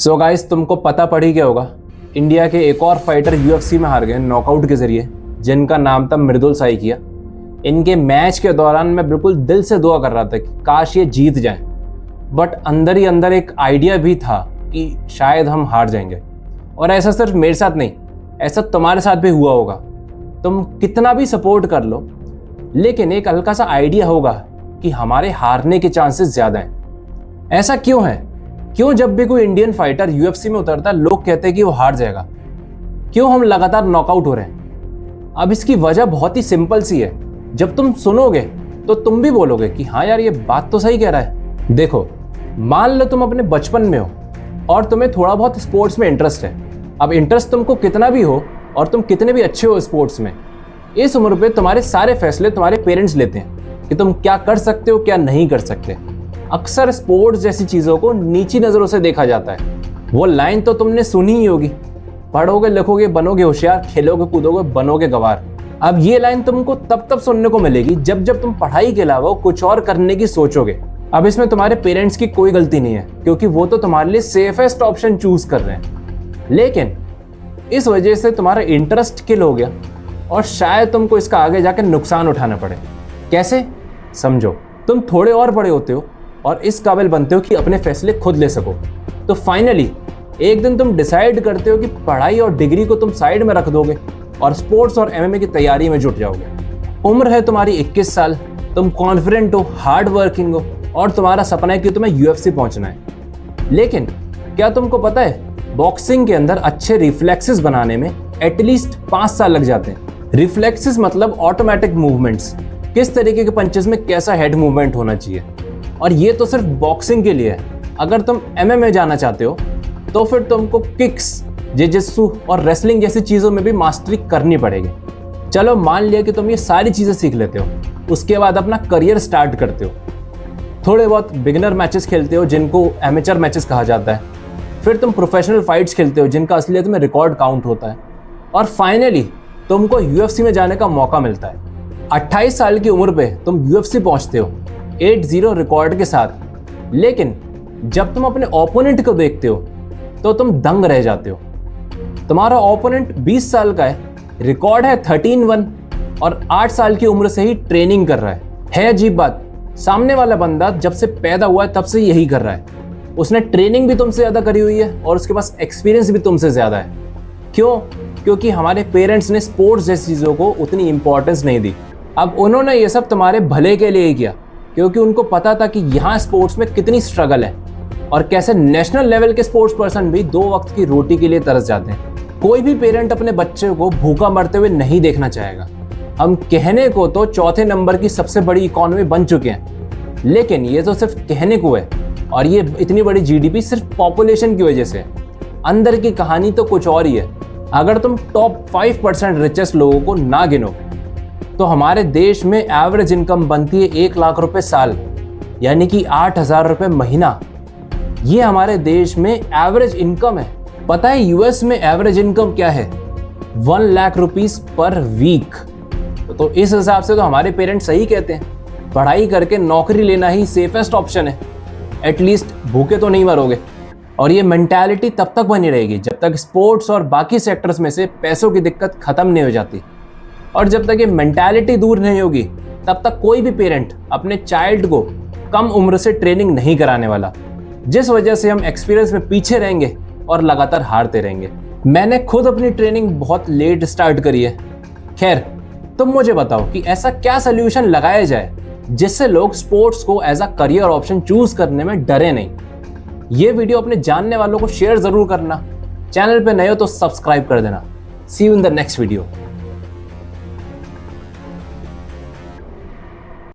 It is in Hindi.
सो गाइस, तुमको पता पड़ ही गया होगा, इंडिया के एक और फाइटर यूएफसी में हार गए नॉकआउट के जरिए, जिनका नाम था मृदुल साइकिया। इनके मैच के दौरान मैं बिल्कुल दिल से दुआ कर रहा था कि काश ये जीत जाएं, बट अंदर ही अंदर एक आइडिया भी था कि शायद हम हार जाएंगे। और ऐसा सिर्फ मेरे साथ नहीं, ऐसा तुम्हारे साथ भी हुआ होगा। तुम कितना भी सपोर्ट कर लो, लेकिन एक हल्का सा आइडिया होगा कि हमारे हारने के चांसेस ज़्यादा हैं। ऐसा क्यों है? क्यों जब भी कोई इंडियन फाइटर यूएफसी में उतरता है लोग कहते हैं कि वो हार जाएगा? क्यों हम लगातार नॉकआउट हो रहे हैं? अब इसकी वजह बहुत ही सिंपल सी है। जब तुम सुनोगे तो तुम भी बोलोगे कि हाँ यार, ये बात तो सही कह रहा है। देखो, मान लो तुम अपने बचपन में हो और तुम्हें थोड़ा बहुत स्पोर्ट्स में इंटरेस्ट है। अब इंटरेस्ट तुमको कितना भी हो और तुम कितने भी अच्छे हो स्पोर्ट्स में, इस उम्र पे तुम्हारे सारे फैसले तुम्हारे पेरेंट्स लेते हैं कि तुम क्या कर सकते हो, क्या नहीं कर सकते। अक्सर स्पोर्ट्स जैसी चीज़ों को नीची नज़रों से देखा जाता है। वो लाइन तो तुमने सुनी ही होगी, पढ़ोगे लिखोगे बनोगे होशियार, खेलोगे कूदोगे बनोगे गवार। अब ये लाइन तुमको तब सुनने को मिलेगी जब तुम पढ़ाई के अलावा कुछ और करने की सोचोगे। अब इसमें तुम्हारे पेरेंट्स की कोई गलती नहीं है, क्योंकि वो तो तुम्हारे लिए सेफेस्ट ऑप्शन चूज कर रहे हैं। लेकिन इस वजह से तुम्हारा इंटरेस्ट किल हो गया और शायद तुमको इसका आगे जाकर नुकसान उठाना पड़े। कैसे? समझो, तुम थोड़े और बड़े होते हो और इस काबिल बनते हो कि अपने फैसले खुद ले सको। तो फाइनली एक दिन तुम डिसाइड करते हो कि पढ़ाई और डिग्री को तुम साइड में रख दोगे और स्पोर्ट्स और एमएमए की तैयारी में जुट जाओगे। उम्र है तुम्हारी 21 साल, तुम कॉन्फिडेंट हो, हार्ड वर्किंग हो और तुम्हारा सपना है कि तुम्हें यूएफसी पहुंचना है। लेकिन क्या तुमको पता है, बॉक्सिंग के अंदर अच्छे रिफ्लेक्सेस बनाने में एटलीस्ट 5 साल लग जाते हैं। रिफ्लेक्सेस मतलब ऑटोमेटिक मूवमेंट्स, किस तरीके के पंचेस में कैसा हेड मूवमेंट होना चाहिए। और ये तो सिर्फ बॉक्सिंग के लिए है। अगर तुम एमएमए जाना चाहते हो तो फिर तुमको किक्स, जिजित्सु और रेसलिंग जैसी चीज़ों में भी मास्टरी करनी पड़ेगी। चलो मान लिया कि तुम ये सारी चीज़ें सीख लेते हो, उसके बाद अपना करियर स्टार्ट करते हो। थोड़े बहुत बिगिनर मैचेस खेलते हो जिनको एमेचर मैचेस कहा जाता है। फिर तुम प्रोफेशनल फाइट्स खेलते हो जिनका असलियत में रिकॉर्ड काउंट होता है। और फाइनली तुमको यूएफसी में जाने का मौका मिलता है। 28 साल की उम्र पे तुम यूएफसी पहुंचते हो 8-0 रिकॉर्ड के साथ। लेकिन जब तुम अपने ओपोनेंट को देखते हो तो तुम दंग रह जाते हो। तुम्हारा ओपोनेंट 20 साल का है, रिकॉर्ड है 13-1 और 8 साल की उम्र से ही ट्रेनिंग कर रहा है। अजीब बात, सामने वाला बंदा जब से पैदा हुआ है तब से यही कर रहा है। उसने ट्रेनिंग भी तुमसे ज़्यादा करी हुई है और उसके पास एक्सपीरियंस भी तुमसे ज़्यादा है। क्यों? क्योंकि हमारे पेरेंट्स ने स्पोर्ट्स जैसी चीज़ों को उतनी इंपॉर्टेंस नहीं दी। अब उन्होंने ये सब तुम्हारे भले के लिए ही किया, क्योंकि उनको पता था कि यहाँ स्पोर्ट्स में कितनी स्ट्रगल है और कैसे नेशनल लेवल के स्पोर्ट्स पर्सन भी 2 वक्त की रोटी के लिए तरस जाते हैं। कोई भी पेरेंट अपने बच्चे को भूखा मरते हुए नहीं देखना चाहेगा। हम कहने को तो चौथे नंबर की सबसे बड़ी इकोनॉमी बन चुके हैं, लेकिन ये तो सिर्फ कहने को है। और ये इतनी बड़ी जीडीपी सिर्फ पॉपुलेशन की वजह से है। अंदर की कहानी तो कुछ और ही है। अगर तुम टॉप 5% रिचेस्ट लोगों को ना गिनो तो हमारे देश में एवरेज इनकम बनती है 1 लाख रुपए साल, यानी कि 8,000 रुपए महीना। ये हमारे देश में एवरेज इनकम है। पता है यूएस में एवरेज इनकम क्या है? 1 लाख रुपीस पर वीक। तो इस हिसाब से तो हमारे पेरेंट्स सही कहते हैं, पढ़ाई करके नौकरी लेना ही सेफेस्ट ऑप्शन है। एटलीस्ट भूखे तो नहीं मरोगे। और ये मेंटालिटी तब तक बनी रहेगी जब तक स्पोर्ट्स और बाकी सेक्टर्स में से पैसों की दिक्कत खत्म नहीं हो जाती। और जब तक ये मेंटालिटी दूर नहीं होगी तब तक कोई भी पेरेंट अपने चाइल्ड को कम उम्र से ट्रेनिंग नहीं कराने वाला, जिस वजह से हम एक्सपीरियंस में पीछे रहेंगे और लगातार हारते रहेंगे। मैंने खुद अपनी ट्रेनिंग बहुत लेट स्टार्ट करी है। खैर, तुम मुझे बताओ कि ऐसा क्या सोल्यूशन लगाया जाए जिससे लोग स्पोर्ट्स को as a career option choose करने में डरे नहीं। ये वीडियो अपने जानने वालों को शेयर जरूर करना। चैनल पे नए हो तो सब्सक्राइब कर देना। See you in the next video.